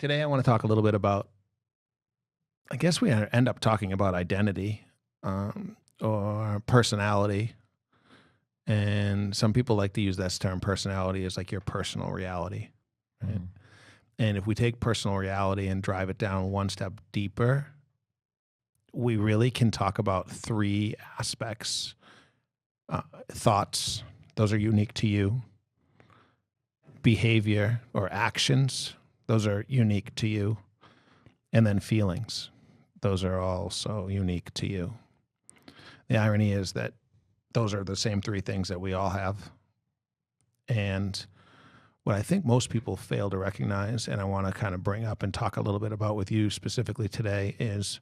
Today, I want to talk a little bit about, I guess we end up talking about identity or personality. And some people like to use this term personality as like your personal reality. Right? Mhm. And if we take personal reality and drive it down one step deeper, we really can talk about three aspects. Thoughts, those are unique to you. Behavior or actions, those are unique to you. And then feelings, those are also unique to you. The irony is that those are the same three things that we all have. And what I think most people fail to recognize, and I want to kind of bring up and talk a little bit about with you specifically today, is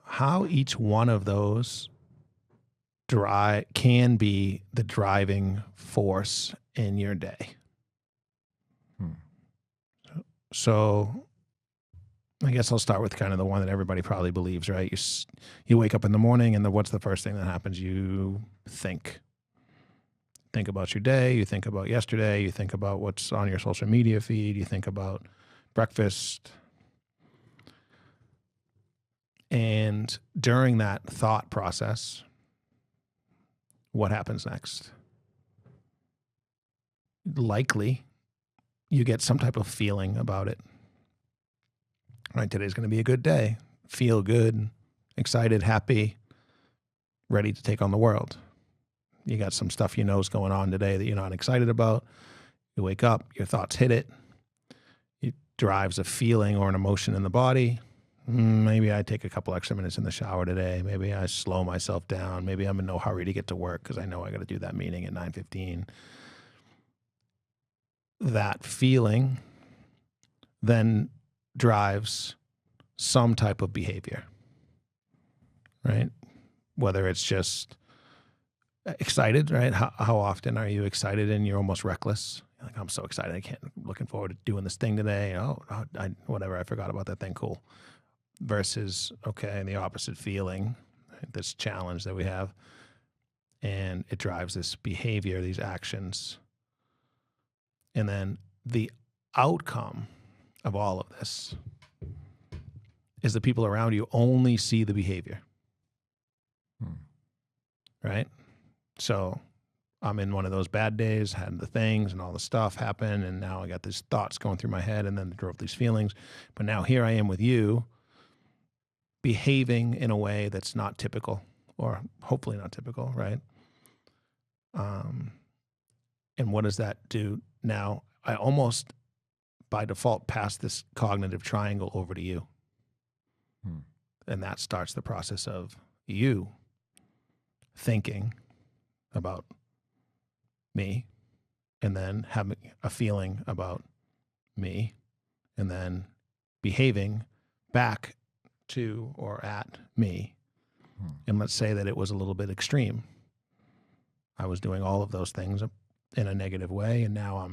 how each one of those can be the driving force in your day. Hmm. So I guess I'll start with kind of the one that everybody probably believes, right? You wake up in the morning, and what's the first thing that happens? You think about your day. You think about yesterday. You think about what's on your social media feed. You think about breakfast. And during that thought process, what happens next? Likely, you get some type of feeling about it. Right, today's going to be a good day. Feel good, excited, happy, ready to take on the world. You got some stuff you know is going on today that you're not excited about. You wake up, your thoughts hit it. It drives a feeling or an emotion in the body. Maybe I take a couple extra minutes in the shower today. Maybe I slow myself down. Maybe I'm in no hurry to get to work because I know I got to do that meeting at 9:15. That feeling then drives some type of behavior, right? Whether it's just excited, right? How often are you excited and you're almost reckless? You're like, I'm so excited. I'm looking forward to doing this thing today. Whatever, I forgot about that thing. Cool. Versus, okay, the opposite feeling, right? This challenge that we have. And it drives this behavior, these actions. And then the outcome of all of this is the people around you only see the behavior. Right? So I'm in one of those bad days, had the things and all the stuff happen, and now I got these thoughts going through my head, and then drove these feelings. But now here I am with you, behaving in a way that's not typical, or hopefully not typical, right? And what does that do? Now I almost, by default, pass this cognitive triangle over to you. And that starts the process of you thinking about me, and then having a feeling about me, and then behaving back to or at me. And let's say that it was a little bit extreme. I was doing all of those things in a negative way, and now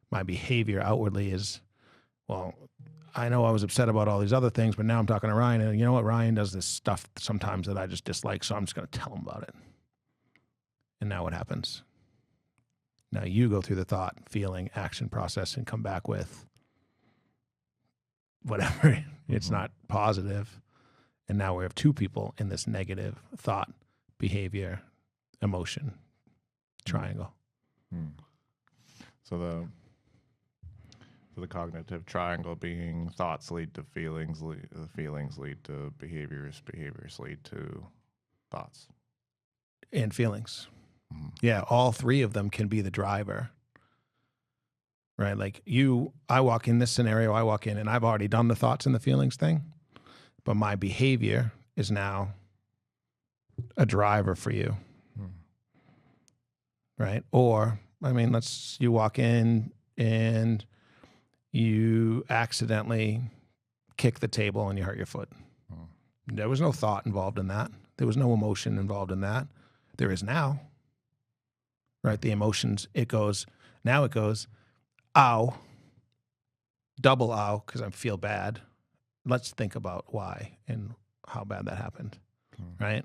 my behavior outwardly is, well, I know I was upset about all these other things, but now I'm talking to Ryan, and you know what? Ryan does this stuff sometimes that I just dislike, so I'm just going to tell him about it. And now what happens? Now you go through the thought, feeling, action process and come back with whatever. It's not positive. And now we have two people in this negative thought, behavior, emotion triangle. So the cognitive triangle being thoughts lead to feelings, feelings lead to behaviors, behaviors lead to thoughts. And feelings. Yeah, all three of them can be the driver, right? Like I walk in this scenario, I walk in and I've already done the thoughts and the feelings thing, but my behavior is now a driver for you, right? Or, I mean, you walk in and you accidentally kick the table and you hurt your foot. There was no thought involved in that. There was no emotion involved in that. There is now. Right, the emotions, it goes, ow, double ow, because I feel bad. Let's think about why and how bad that happened, right?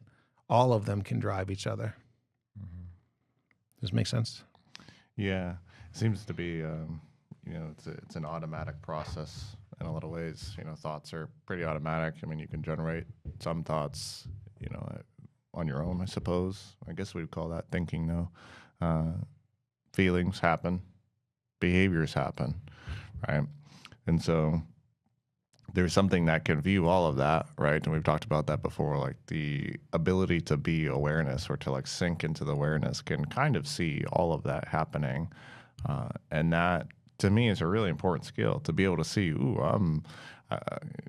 All of them can drive each other. Does this make sense? Yeah, it seems to be, it's an automatic process in a lot of ways. Thoughts are pretty automatic. I mean, you can generate some thoughts, on your own, I suppose. I guess we'd call that thinking, though. Feelings happen, behaviors happen, right? And so there's something that can view all of that, right? And we've talked about that before, like the ability to be awareness or to like sink into the awareness can kind of see all of that happening. And that to me is a really important skill to be able to see,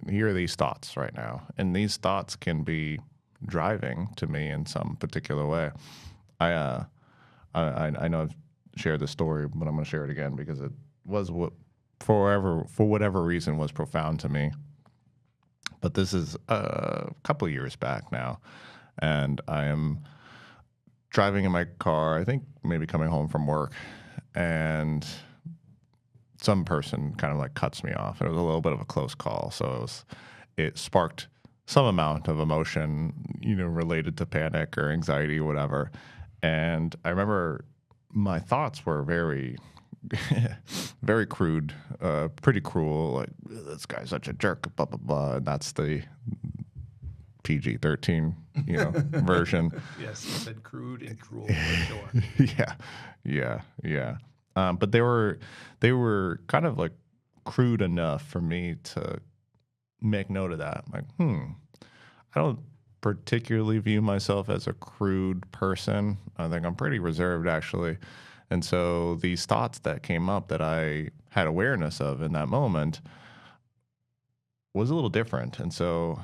here are these thoughts right now. And these thoughts can be driving to me in some particular way. I know I've shared this story, but I'm going to share it again because it was for whatever reason was profound to me. But this is a couple of years back now, and I am driving in my car, I think maybe coming home from work, and some person kind of like cuts me off. It was a little bit of a close call, so it sparked some amount of emotion, related to panic or anxiety or whatever. And I remember my thoughts were very very crude, pretty cruel, like, this guy's such a jerk, blah, blah, blah. And that's the PG-13, version. Yes, you said crude and cruel for sure. Yeah. But they were kind of like crude enough for me to make note of that. I'm like, I don't particularly view myself as a crude person. I think I'm pretty reserved, actually. And so these thoughts that came up that I had awareness of in that moment was a little different. And so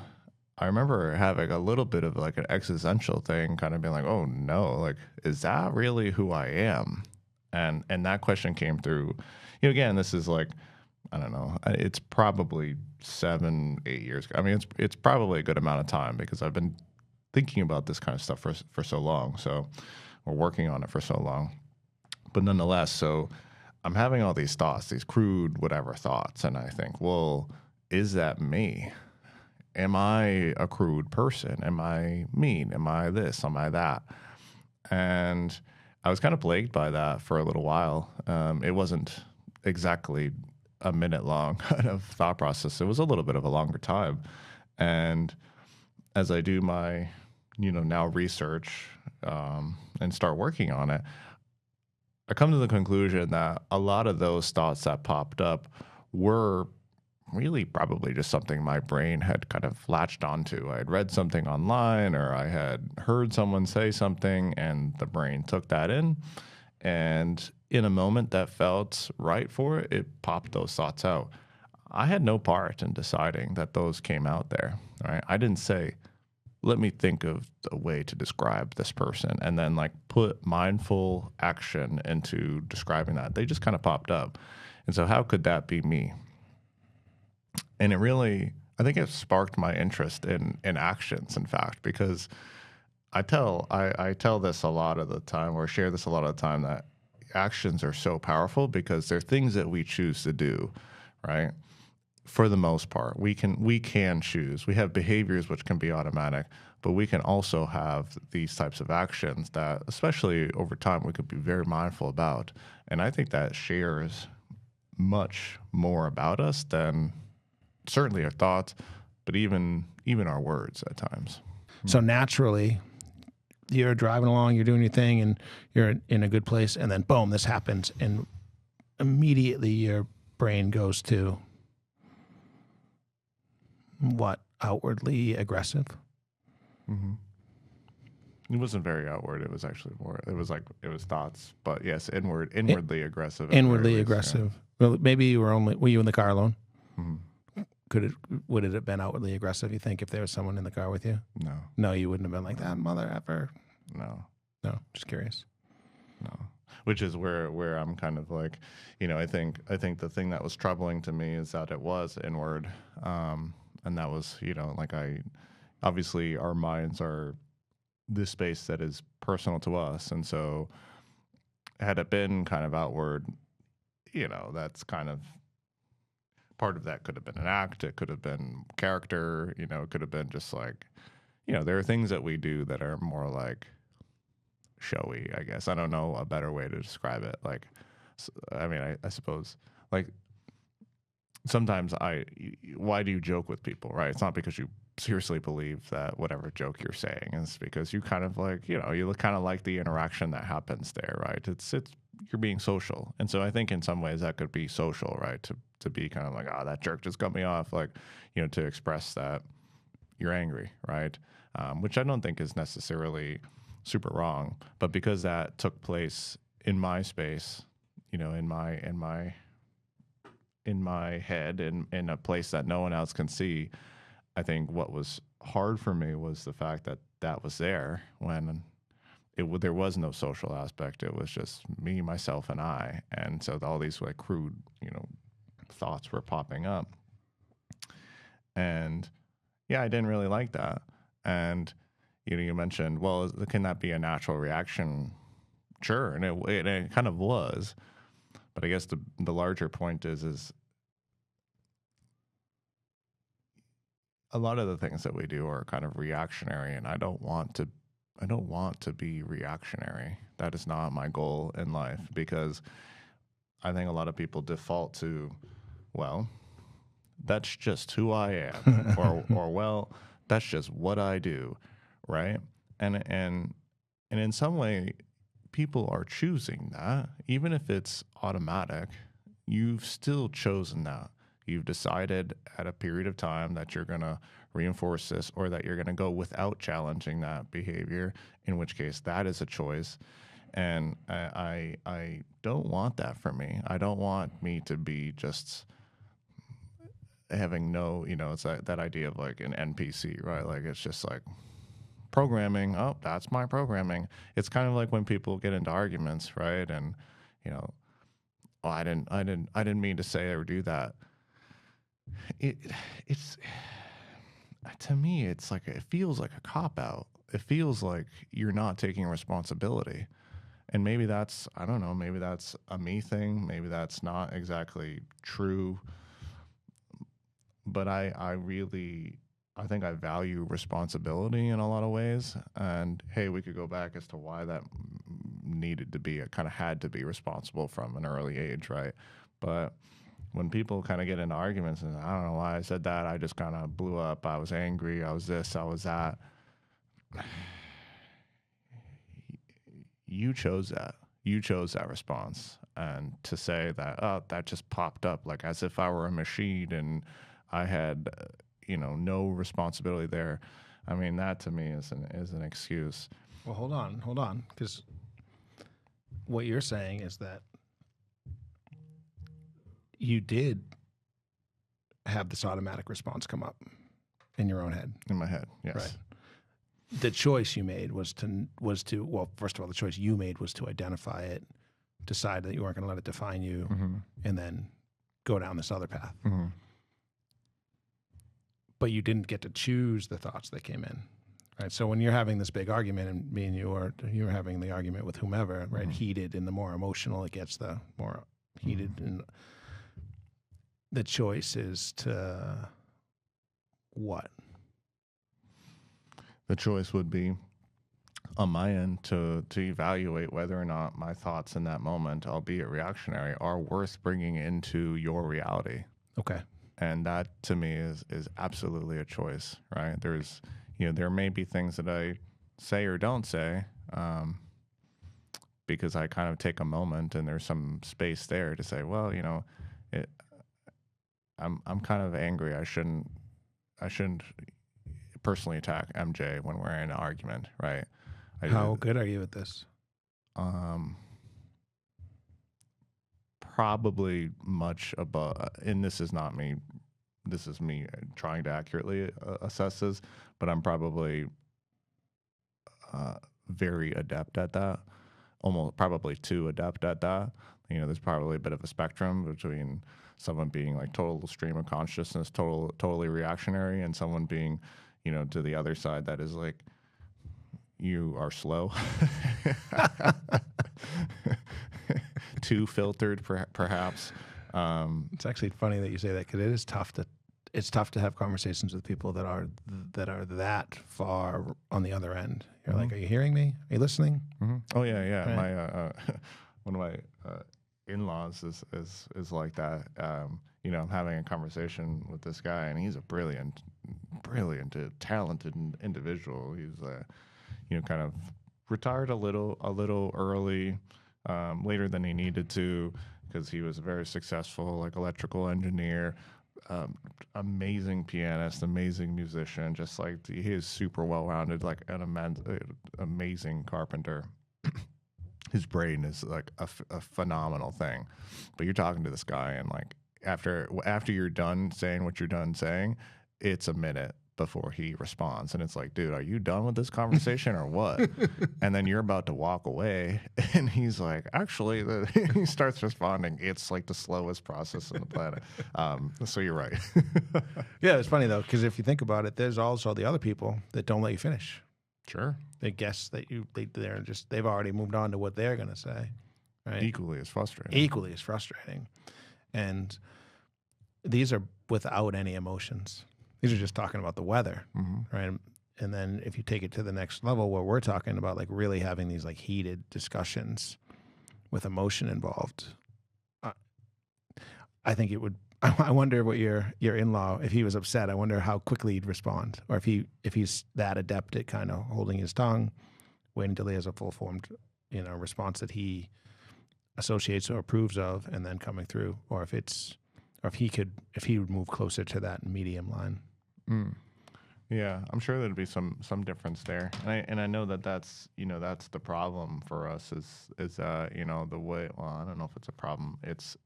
I remember having a little bit of like an existential thing, kind of being like, oh no, like, is that really who I am? And that question came through. Again, this is like, I don't know, it's probably 7-8 years ago. I mean, it's probably a good amount of time because I've been thinking about this kind of stuff for so long. So we're working on it for so long. But nonetheless, so I'm having all these thoughts, these crude whatever thoughts, and I think, well, is that me? Am I a crude person? Am I mean? Am I this? Am I that? And I was kind of plagued by that for a little while. It wasn't exactly a minute long kind of thought process. It was a little bit of a longer time. And as I do my, now research and start working on it, I come to the conclusion that a lot of those thoughts that popped up were really probably just something my brain had kind of latched onto. I had read something online or I had heard someone say something and the brain took that in. And in a moment that felt right for it, it popped those thoughts out. I had no part in deciding that those came out there, right? I didn't say, let me think of a way to describe this person and then like put mindful action into describing that. They just kind of popped up. And so how could that be me? And I think it sparked my interest in actions, in fact, because I tell this a lot of the time, or share this a lot of the time, that actions are so powerful because they're things that we choose to do, right? For the most part, we can choose. We have behaviors which can be automatic, but we can also have these types of actions that, especially over time, we could be very mindful about. And I think that shares much more about us than certainly our thoughts, but even our words at times. So naturally, you're driving along, you're doing your thing, and you're in a good place, and then boom, this happens, and immediately your brain goes to what? Outwardly aggressive? Mm-hmm. It wasn't very outward. It was actually more. It was thoughts, but yes, inwardly aggressive. Inwardly aggressive. Yeah. Well, maybe were you in the car alone? Mm-hmm. Would it have been outwardly aggressive, you think, if there was someone in the car with you? No. No, you wouldn't have been like that, mother effer. No. No, just curious. No. Which is where I'm kind of like, I think the thing that was troubling to me is that it was inward. And that was, obviously our minds are this space that is personal to us. And so had it been kind of outward, that's kind of part of that could have been an act. It could have been character, it could have been just like, there are things that we do that are more like showy, I guess. I don't know a better way to describe it. Like, I mean, I suppose like sometimes why do you joke with people, right? It's not because you seriously believe that whatever joke you're saying is because you kind of like, you look kind of like the interaction that happens there, right? It's you're being social. And so I think in some ways that could be social, right? To be kind of like, oh, that jerk just cut me off, like, to express that you're angry, right? Which I don't think is necessarily super wrong, but because that took place in my space, in my head, in a place that no one else can see, I think what was hard for me was the fact that that was there when there was no social aspect. It was just me, myself, and I. And so all these like crude, thoughts were popping up. And yeah, I didn't really like that. And, you mentioned, well, can that be a natural reaction? Sure. And it kind of was. But I guess the larger point is a lot of the things that we do are kind of reactionary, and I don't want to be reactionary. That is not my goal in life, because I think a lot of people default to, well, that's just who I am, or well, that's just what I do, right? And in some way, people are choosing that, even if it's automatic. You've still chosen that. You've decided at a period of time that you're going to reinforce this, or that you're going to go without challenging that behavior, in which case that is a choice. And I don't want that for me. I don't want me to be just having no, it's that idea of like an NPC, right? Like it's just like programming. Oh, that's my programming. It's kind of like when people get into arguments, right? And, oh, I didn't mean to say or do that. It's to me, it's like, it feels like a cop out. It feels like you're not taking responsibility. And maybe that's, I don't know, maybe that's a me thing. Maybe that's not exactly true. But I think I value responsibility in a lot of ways. And hey, we could go back as to why that needed to be, it kind of had to be responsible from an early age, right? But when people kind of get into arguments and I don't know why I said that, I just kind of blew up, I was angry, I was this, I was that. You chose that. You chose that response. And to say that, oh, that just popped up, like as if I were a machine and I had, no responsibility there. I mean, that to me is an excuse. Well, hold on, because what you're saying is that you did have this automatic response come up in your own head. In my head, yes. Right. The choice you made was to well, first of all, the choice you made was to identify it, decide that you weren't going to let it define you, mm-hmm. and then go down this other path. Mm-hmm. But you didn't get to choose the thoughts that came in, right? So when you're having this big argument, and me and you're having the argument with whomever, right? Mm-hmm. Heated, and the more emotional it gets, the more heated. Mm-hmm. And the choice is to what? The choice would be on my end to evaluate whether or not my thoughts in that moment, albeit reactionary, are worth bringing into your reality. Okay. And that to me is absolutely a choice, right? There's, there may be things that I say or don't say because I kind of take a moment and there's some space there to say, well, I'm kind of angry. I shouldn't personally attack MJ when we're in an argument, right? How good are you at this? Probably much above, and this is not me. This is me trying to accurately assess this, but I'm probably very adept at that. Almost probably too adept at that. There's probably a bit of a spectrum between someone being like total stream of consciousness, totally reactionary, and someone being, to the other side that is like, you are slow. Too filtered, perhaps. It's actually funny that you say that, because it is tough to have conversations with people that are that far on the other end. You're like, are you hearing me? Are you listening? Mm-hmm. Oh yeah. Right. My one of my in-laws is like that. You know, I'm having a conversation with this guy, and he's a brilliant, talented individual. He's you know, kind of retired a little early, later than he needed to, because he was a very successful like electrical engineer, amazing pianist, amazing musician. Just like he is super well rounded, like an amazing carpenter. His brain is like a phenomenal thing. But you're talking to this guy, and like after you're done saying what you're done saying, it's a minute before he responds, and it's like, dude, are you done with this conversation or what? And then you're about to walk away, and he's like, actually, he starts responding. It's like the slowest process on the planet. So you're right. Yeah, it's funny though, because if you think about it, there's also the other people that don't let you finish. Sure. They guess that they've already moved on to what they're going to say, right? Equally as frustrating. Equally as frustrating. And these are without any emotions. These are just talking about the weather, right? And then if you take it to the next level where we're talking about like really having these like heated discussions with emotion involved, I think it would, I wonder what your in-law, if he was upset, I wonder how quickly he'd respond, or if he's that adept at kind of holding his tongue, waiting until he has a full-formed, you know, response that he associates or approves of, and then coming through, or if he would move closer to that medium line. Yeah, I'm sure there'd be some difference there, and I know that's, you know, that's the problem for us is you know, the way. Well, I don't know if it's a problem. It's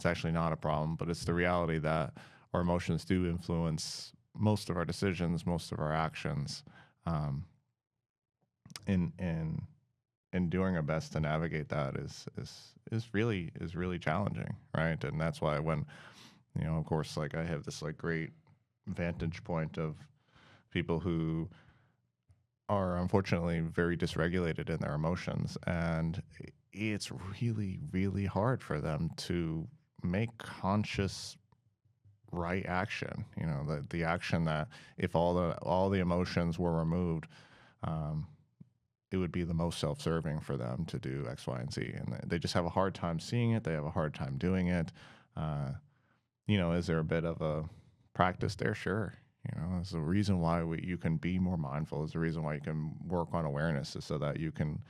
actually not a problem, but it's the reality that our emotions do influence most of our decisions, most of our actions, and doing our best to navigate that is really challenging, right? And that's why when, you know, of course, like I have this like great vantage point of people who are unfortunately very dysregulated in their emotions, and it's really hard for them to make conscious right action. You know, the action that if all the emotions were removed, it would be the most self-serving for them to do X, Y, and Z, and they just have a hard time seeing it. They have a hard time doing it. You know, is there a bit of a practice there? Sure. You know, there's a reason why you can be more mindful. There's a reason why you can work on awareness, is so that you can,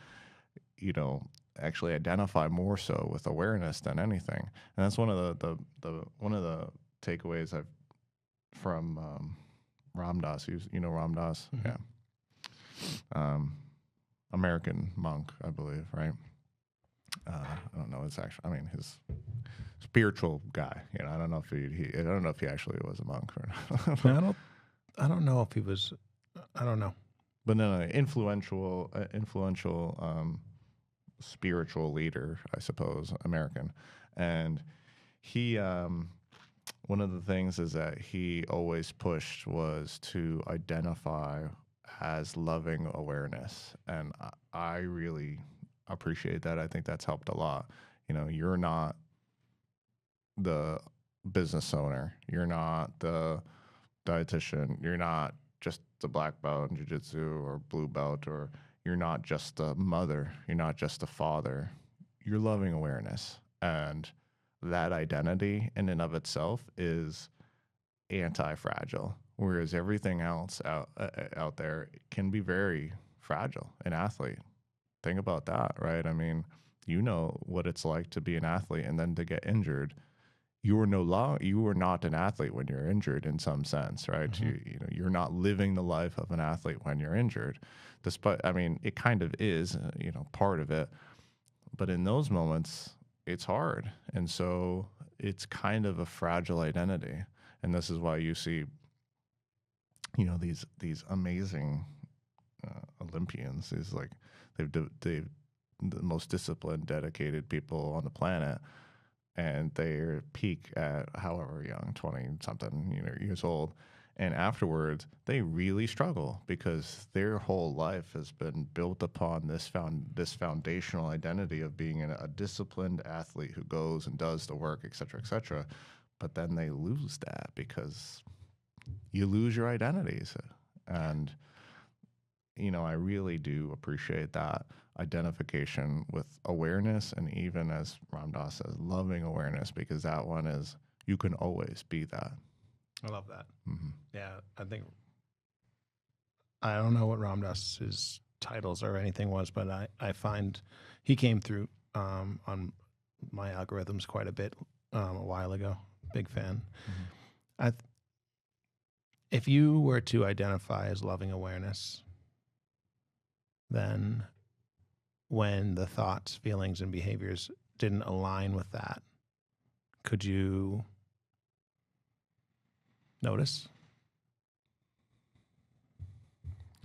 you know, actually identify more so with awareness than anything. And that's one of the takeaways I've from Ram Dass. You know Ram Dass? Mm-hmm. Yeah. American monk, I believe, right? I don't know. It's actually, I mean, his spiritual guy. You know, I don't know if I don't know if he actually was a monk or not. I don't know if he was. I don't know. But no, influential spiritual leader, I suppose, American. And he, one of the things is that he always pushed was to identify as loving awareness. And I really appreciate that. I think that's helped a lot. You know, you're not the business owner. You're not the dietitian. You're not just the black belt in jiu-jitsu or blue belt, or you're not just a mother. You're not just a father. You're loving awareness. And that identity in and of itself is anti-fragile, whereas everything else out there can be very fragile. An athlete, think about that, right? I mean, you know what it's like to be an athlete and then to get injured. You are not an athlete when you're injured in some sense, right? Mm-hmm. You know, you're not living the life of an athlete when you're injured. Despite, I mean, it kind of is, you know, part of it, but in those moments, it's hard, and so it's kind of a fragile identity. And this is why you see, you know, these amazing Olympians. These like they've the most disciplined, dedicated people on the planet, and they're peak at however young, 20-something, you know, years old, and afterwards they really struggle because their whole life has been built upon this foundational identity of being a disciplined athlete who goes and does the work, et cetera, et cetera. But then they lose that because you lose your identities. And, I really do appreciate that identification with awareness, and even, as Ram Dass says, loving awareness, because that one is, you can always be that. I love that. Mm-hmm. Yeah, I don't know what Ram Dass's titles or anything was, but I find he came through on my algorithms quite a bit a while ago. Big fan. Mm-hmm. If you were to identify as loving awareness, then when the thoughts, feelings, and behaviors didn't align with that, could you notice?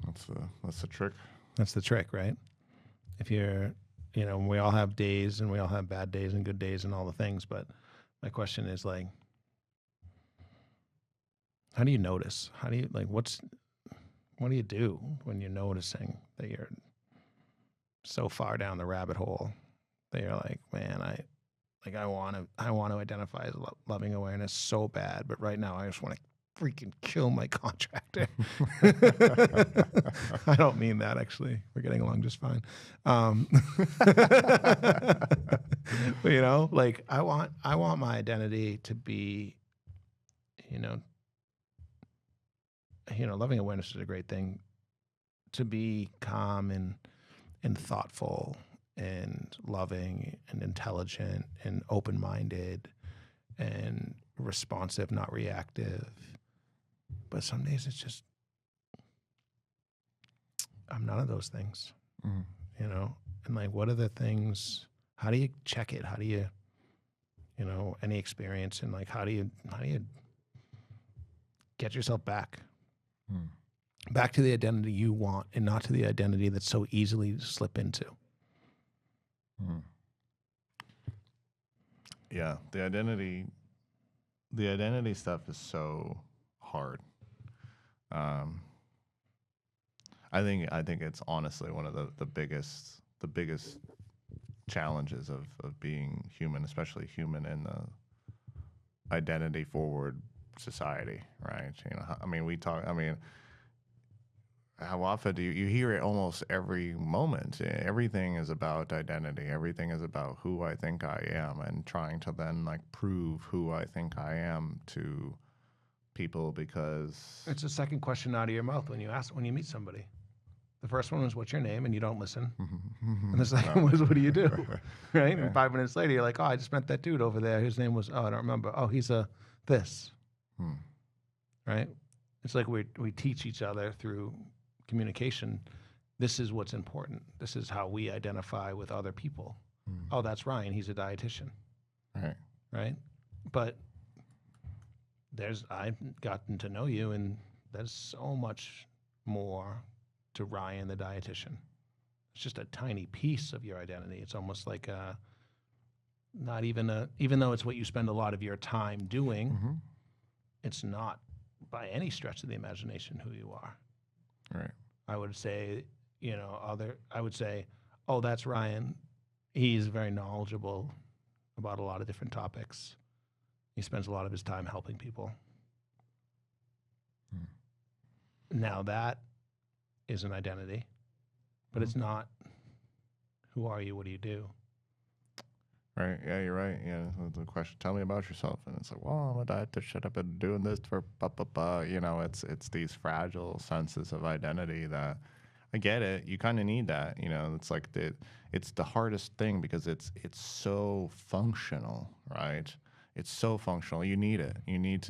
That's the trick. That's the trick, right? If you're, we all have days, and we all have bad days and good days and all the things, but my question is, like, how do you notice? How do you, like, what do you do when you're noticing that you're so far down the rabbit hole that you're like, man, I want to identify as loving awareness so bad, but right now I just want to freaking kill my contractor. I don't mean that, actually. We're getting along just fine. But, like, I want my identity to be, loving awareness is a great thing, to be calm and thoughtful and loving and intelligent and open-minded and responsive, not reactive. But some days it's just, I'm none of those things, and like, what are the things, how do you check it? How do you, any experience, and like, how do you get yourself back to the identity you want, and not to the identity that's so easily to slip into? Yeah, the identity stuff is so hard. I think it's honestly one of the biggest challenges of being human, especially human in the identity forward society, right? How often do you hear it? Almost every moment. Everything is about identity. Everything is about who I think I am, and trying to then, like, prove who I think I am to people, because it's the second question out of your mouth when you meet somebody. The first one was, what's your name? And you don't listen. And the second was, what do you do? Right? Yeah. And 5 minutes later, you're like, oh, I just met that dude over there. His name was, I don't remember. Oh, he's a this. Right? It's like we teach each other through communication. This is what's important. This is how we identify with other people. Oh, that's Ryan. He's a dietitian. Right? But I've gotten to know you, and there's so much more to Ryan, the dietitian. It's just a tiny piece of your identity. It's almost like even though it's what you spend a lot of your time doing, it's not by any stretch of the imagination who you are. Right. I would say, oh, that's Ryan. He's very knowledgeable about a lot of different topics. He spends a lot of his time helping people. Now that is an identity, but it's not, who are you? What do you do? Right. Yeah, you're right. Yeah. The question, tell me about yourself. And it's like, well, I'm a dietitian. I've been doing this for it's these fragile senses of identity that, I get it. You kind of need that. It's like it's the hardest thing, because it's so functional, right? It's so functional. You need it. You need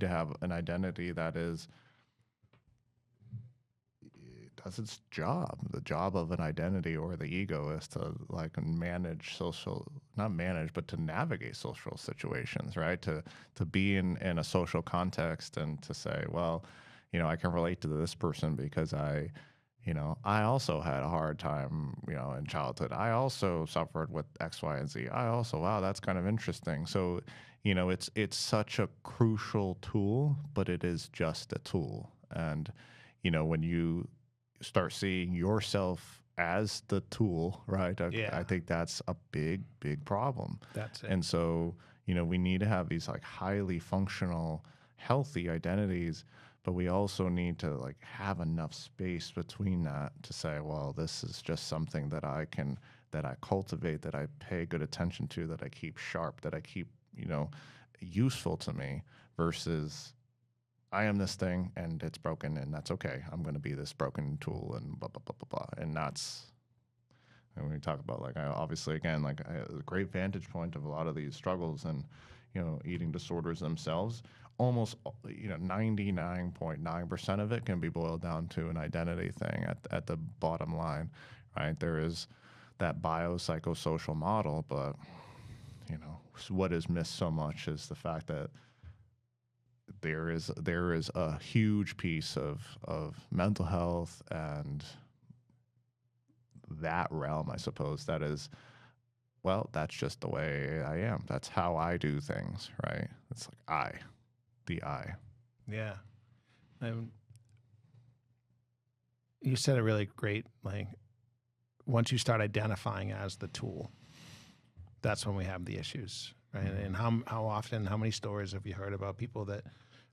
to have an identity that does its job. The job of an identity or the ego is to, like, to navigate social situations, right? To be in a social context, and to say, well, I can relate to this person because I also had a hard time, in childhood. I also suffered with X, Y, and Z. Wow, that's kind of interesting. So, it's such a crucial tool, but it is just a tool. And, when you start seeing yourself as the tool, right? I think that's a big, big problem. That's it. And so, we need to have these, like, highly functional, healthy identities, but we also need to like have enough space between that to say, well, this is just something that I cultivate, that I pay good attention to, that I keep sharp, that I keep, useful to me, versus I am this thing and it's broken and that's okay. I'm going to be this broken tool and blah, blah, blah, blah, blah. And and when we talk about obviously again, a great vantage point of a lot of these struggles and, eating disorders themselves, almost, 99.9% of it can be boiled down to an identity thing at the bottom line, right? There is that biopsychosocial model, but, what is missed so much is the fact that there is a huge piece of mental health and that realm, I suppose, that is, well, that's just the way I am. That's how I do things, right? It's like the I. Yeah. You said a really great, once you start identifying as the tool, that's when we have the issues, right? And how often, how many stories have you heard about people that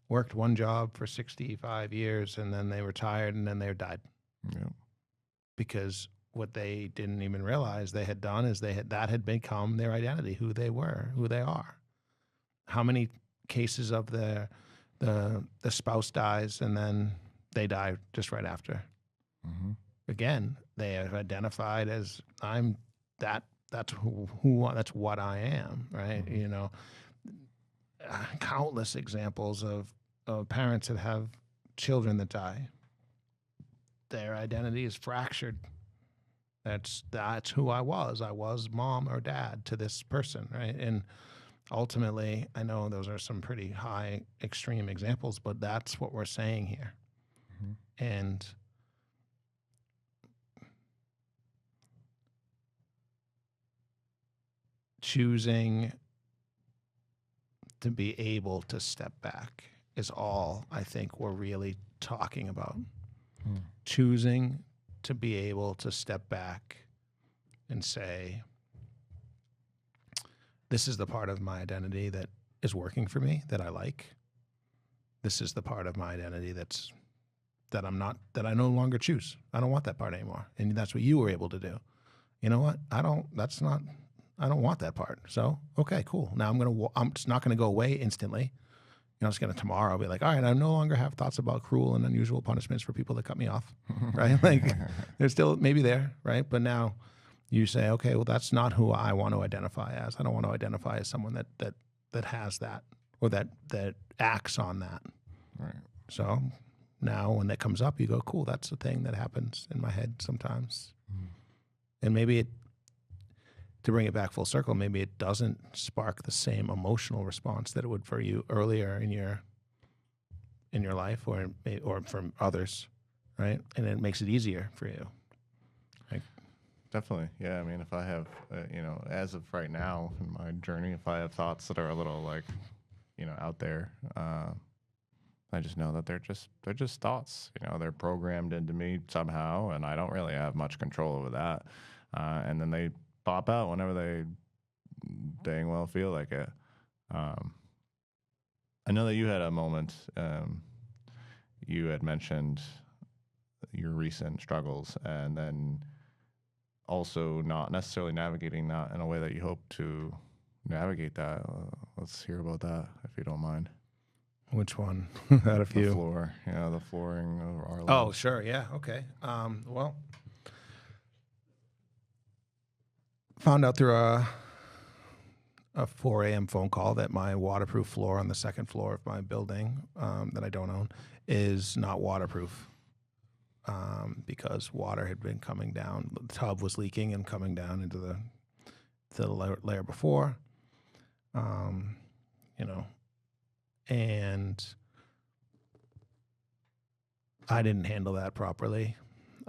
worked one job for 65 years and then they retired and then they died? Yeah. Because what they didn't even realize they had done is that had become their identity, who they were, who they are. How many cases of the spouse dies and then they die just right after? Mm-hmm. Again, they have identified as I'm that. That's that's what I am, right? Mm-hmm. Countless examples of parents that have children that die. Their identity is fractured. That's who I was. I was mom or dad to this person, right? And ultimately, I know those are some pretty high, extreme examples, but that's what we're saying here. Mm-hmm. And choosing to be able to step back is all I think we're really talking about. Choosing to be able to step back and say, this is the part of my identity that is working for me, that I like. This is the part of my identity that I no longer choose. I don't want that part anymore. And that's what you were able to do. You know what? I don't want that part. So, okay, cool. Now I'm just not going to go away instantly. I'm just going to tomorrow be like, all right, I no longer have thoughts about cruel and unusual punishments for people that cut me off, right? They're still maybe there, right? But now you say, okay, well, that's not who I want to identify as. I don't want to identify as someone that has that or that acts on that. Right. So now when that comes up, you go, cool, that's the thing that happens in my head sometimes. And maybe to bring it back full circle, maybe it doesn't spark the same emotional response that it would for you earlier in your life or from others, right? And it makes it easier for you. Definitely. Yeah. I mean, if I have, as of right now in my journey, if I have thoughts that are a little out there, I just know that they're just thoughts, they're programmed into me somehow, and I don't really have much control over that. And then they pop out whenever they dang well feel like it. I know that you had a moment, you had mentioned your recent struggles and then also not necessarily navigating that in a way that you hope to navigate that. Let's hear about that, if you don't mind. Which one? Had a few. The floor. Yeah, the flooring of our lives. Oh, sure. Yeah. Okay. Well, found out through a 4 a.m. phone call that my waterproof floor on the second floor of my building that I don't own is not waterproof because water had been coming down. The tub was leaking and coming down into the layer before, and I didn't handle that properly.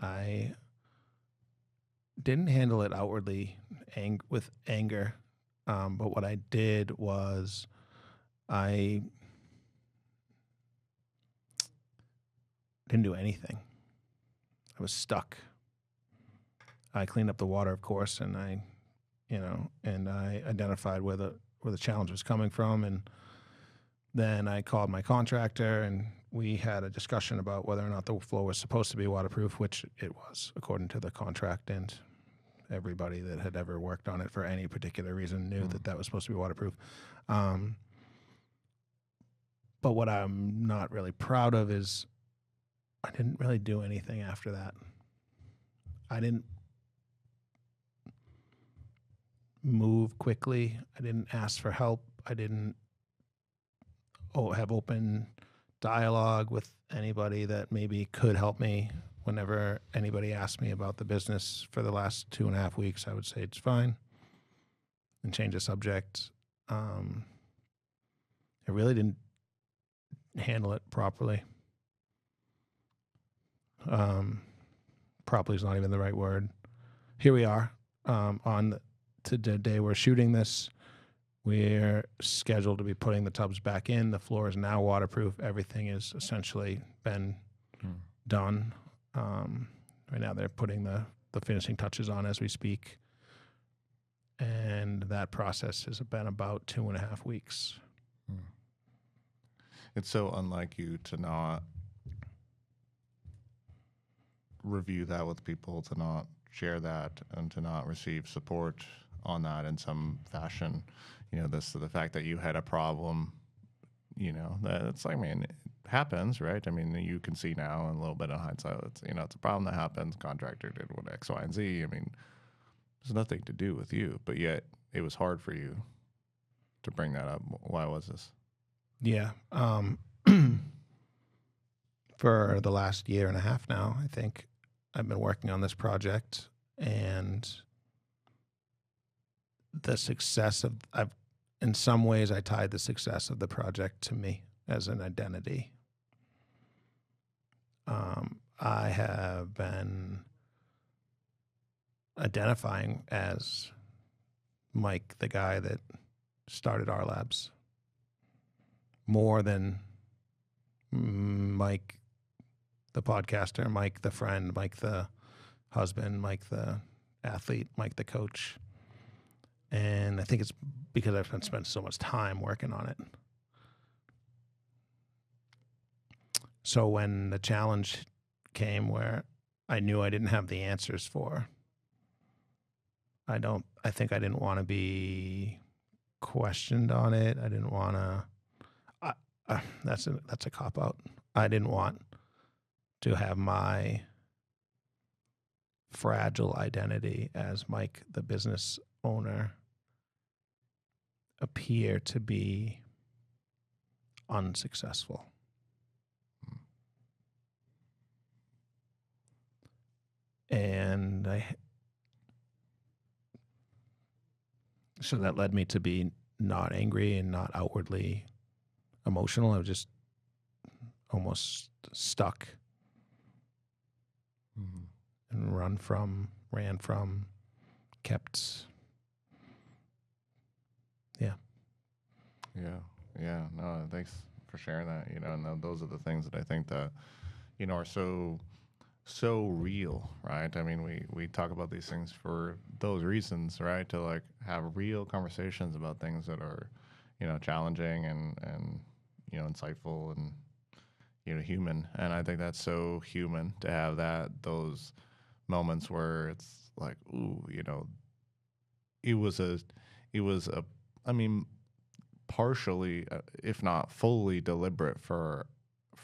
I didn't handle it outwardly with anger, but what I did was I didn't do anything. I was stuck. I cleaned up the water, of course, and I identified where the challenge was coming from, and then I called my contractor and we had a discussion about whether or not the floor was supposed to be waterproof, which it was, according to the contract, and everybody that had ever worked on it for any particular reason knew that that was supposed to be waterproof. But what I'm not really proud of is I didn't really do anything after that. I didn't move quickly. I didn't ask for help. I didn't have open dialogue with anybody that maybe could help me. Whenever anybody asked me about the business for the last 2.5 weeks, I would say it's fine and change the subject. I really didn't handle it properly. Properly is not even the right word. Here we are on the day we're shooting this. We're scheduled to be putting the tubs back in. The floor is now waterproof. Everything is essentially been done. Right now they're putting the finishing touches on as we speak. And that process has been about 2.5 weeks. It's so unlike you to not review that with people, to not share that, and to not receive support on that in some fashion. You know, the fact that you had a problem, you know, that's like, I mean, it happens, right? I mean, you can see now in a little bit of hindsight, it's, you know, it's a problem that happens. Contractor did what X, Y, and Z. I mean, there's nothing to do with you, but yet it was hard for you to bring that up. Why was this? Yeah. For the last 1.5 years now, I think I've been working on this project, and the success of, in some ways, I tied the success of the project to me as an identity. I have been identifying as Mike, the guy that started our labs, more than Mike, the podcaster, Mike, the friend, Mike, the husband, Mike, the athlete, Mike, the coach. And I think it's because I've spent so much time working on it. So when the challenge came where I knew I didn't have the answers for, I think I didn't want to be questioned on it. I didn't want to, that's a cop-out. I didn't want to have my fragile identity as Mike, the business owner, appear to be unsuccessful. And so that led me to be not angry and not outwardly emotional. I was just almost stuck and ran from, kept. Yeah. No, thanks for sharing that. You know, and those are the things that I think that, you know, are so real, right? I mean, we talk about these things for those reasons, right? To like have real conversations about things that are, you know, challenging and you know, insightful and, you know, human. And I think that's so human to have those moments where it's like, ooh, you know, it was a I mean, partially, if not fully deliberate for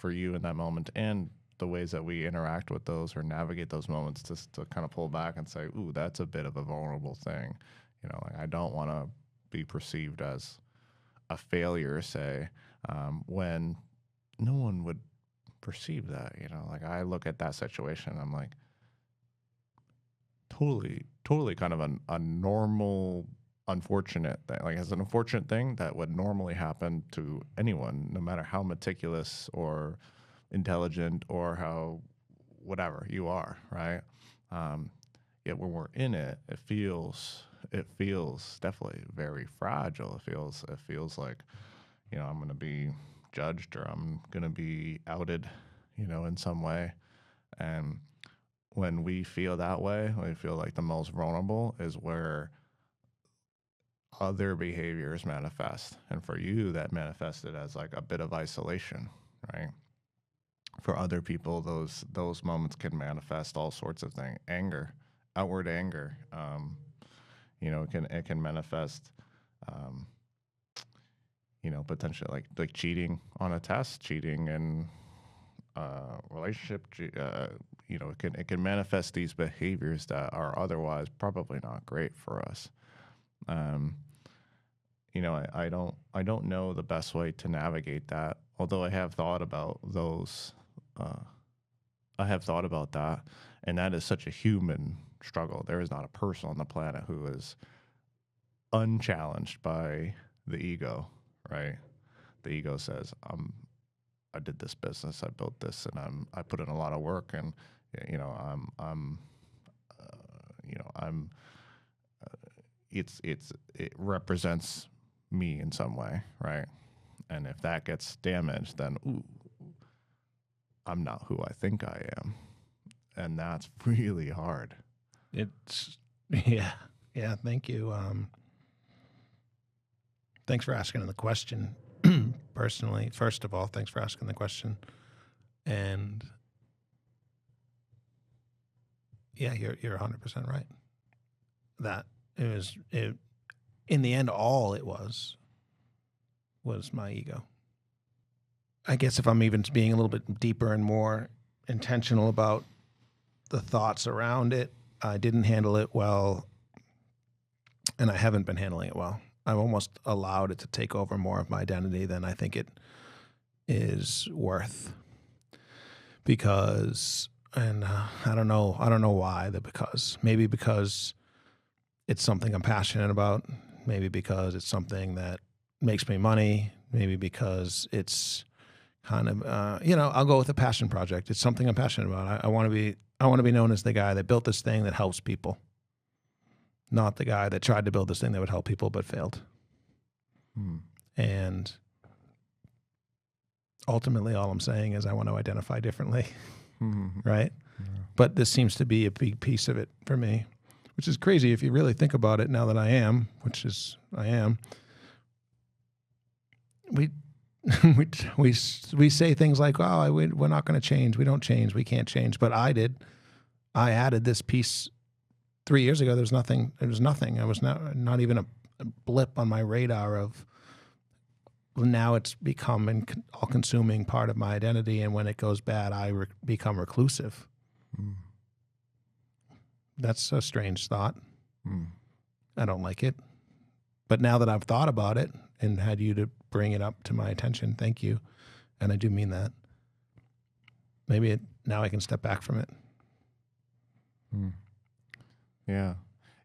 you in that moment, and the ways that we interact with those or navigate those moments to kind of pull back and say, ooh, that's a bit of a vulnerable thing. You know, like I don't want to be perceived as a failure, say, when no one would perceive that. You know, like I look at that situation, I'm like, totally kind of a normal, unfortunate thing. Like it's an unfortunate thing that would normally happen to anyone, no matter how meticulous or intelligent or how whatever you are, right? Yet when we're in it, it feels definitely very fragile. It feels like, you know, I'm going to be judged or I'm going to be outed, you know, in some way. And when we feel that way, when we feel like the most vulnerable is where other behaviors manifest. And for you, that manifested as like a bit of isolation, right? for other people, those moments can manifest all sorts of things. Anger, outward anger. It can manifest. Potentially like cheating on a test, cheating in relationship. It can manifest these behaviors that are otherwise probably not great for us. I don't know the best way to navigate that. Although I have thought about those. I have thought about that, and that is such a human struggle. There is not a person on the planet who is unchallenged by the ego, right? The ego says, I did this business, I built this, and I put in a lot of work, and it represents me in some way, right? And if that gets damaged, then I'm not who I think I am, and that's really hard. It's yeah. Thank you. Thanks for asking the question. Personally, first of all, thanks for asking the question. And yeah, you're 100% right. That in the end, all it was my ego. I guess if I'm even being a little bit deeper and more intentional about the thoughts around it, I didn't handle it well, and I haven't been handling it well. I've almost allowed it to take over more of my identity than I think it is worth. Because, and I don't know why, maybe because it's something I'm passionate about, maybe because it's something that makes me money, maybe because it's kind of, I'll go with a passion project. It's something I'm passionate about. I want to be known as the guy that built this thing that helps people, not the guy that tried to build this thing that would help people but failed. And ultimately, all I'm saying is I want to identify differently, right? Yeah. But this seems to be a big piece of it for me, which is crazy if you really think about it. Now that I am, we say things like, "Oh, we're not going to change. We don't change. We can't change." But I did. I added this piece 3 years ago. There was nothing. I was not even a blip on my radar of. Now it's become an all-consuming part of my identity, and when it goes bad, I become reclusive. That's a strange thought. I don't like it. But now that I've thought about it and had you to bring it up to my attention, thank you, and I do mean that. Maybe now I can step back from it. Yeah,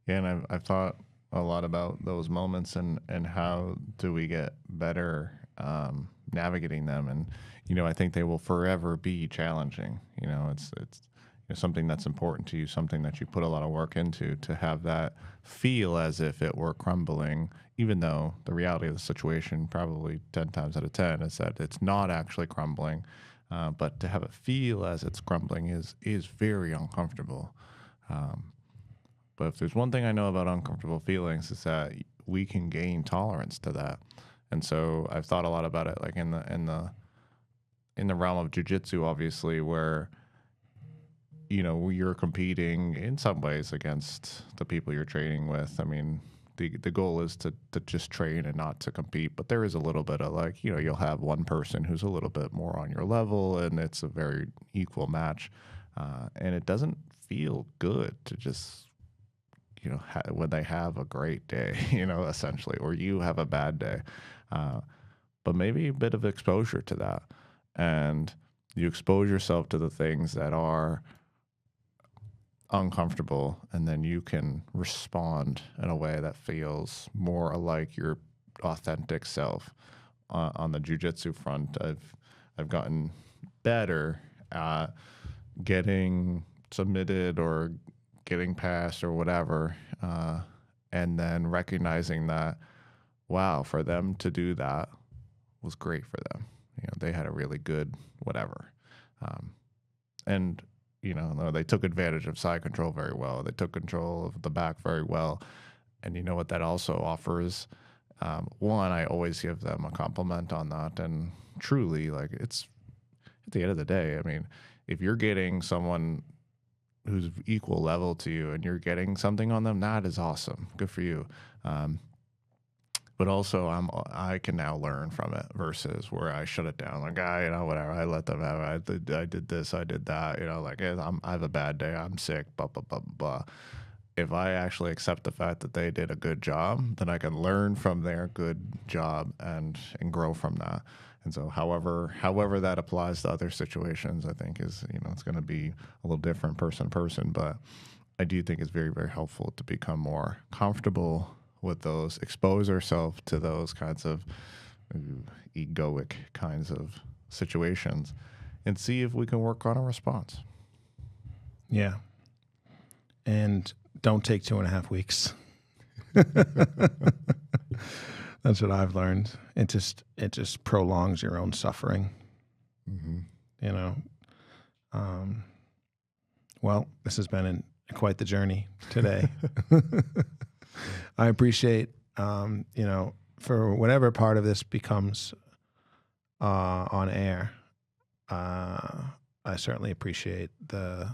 and I've thought a lot about those moments and how do we get better navigating them. And, I think they will forever be challenging. It's something that's important to you, something that you put a lot of work into, to have that feel as if it were crumbling, even though the reality of the situation probably 10 times out of 10 is that it's not actually crumbling. But to have it feel as it's crumbling is very uncomfortable. But if there's one thing I know about uncomfortable feelings, is that we can gain tolerance to that. And so I've thought a lot about it, like in the realm of jiu-jitsu, obviously, where you're competing in some ways against the people you're training with. I mean, the goal is to just train and not to compete, but there is a little bit of like, you'll have one person who's a little bit more on your level, and it's a very equal match, and it doesn't feel good to just when they have a great day, essentially, or you have a bad day. But maybe a bit of exposure to that. And you expose yourself to the things that are uncomfortable, and then you can respond in a way that feels more like your authentic self. On the jiu-jitsu front, I've gotten better at getting submitted or getting past or whatever, and then recognizing that, wow, for them to do that was great for them. They had a really good whatever. And, they took advantage of side control very well. They took control of the back very well. And you know what that also offers? One, I always give them a compliment on that. And truly, like, it's at the end of the day, I mean, if you're getting someone who's equal level to you and you're getting something on them, that is awesome. Good for you. But also I can now learn from it versus where I shut it down. Like, whatever. I let them have it. I did this, I did that. Like I have a bad day. I'm sick, blah, blah, blah, blah. If I actually accept the fact that they did a good job, then I can learn from their good job and grow from that. And so however that applies to other situations, I think is, it's going to be a little different person, but I do think it's very, very helpful to become more comfortable with those, expose ourselves to those kinds of egoic kinds of situations and see if we can work on a response. Yeah. And don't take 2.5 weeks. That's what I've learned. It just prolongs your own suffering. Mm-hmm. Well, this has been quite the journey today. I appreciate, for whatever part of this becomes on air, I certainly appreciate the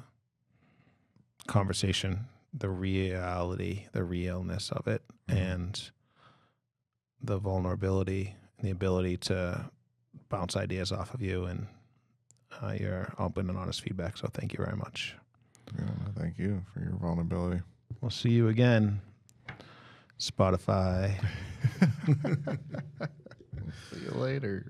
conversation, the reality, the realness of it, and the vulnerability and the ability to bounce ideas off of you and your open and honest feedback. So thank you very much. Yeah, thank you for your vulnerability. We'll see you again. Spotify. See you later.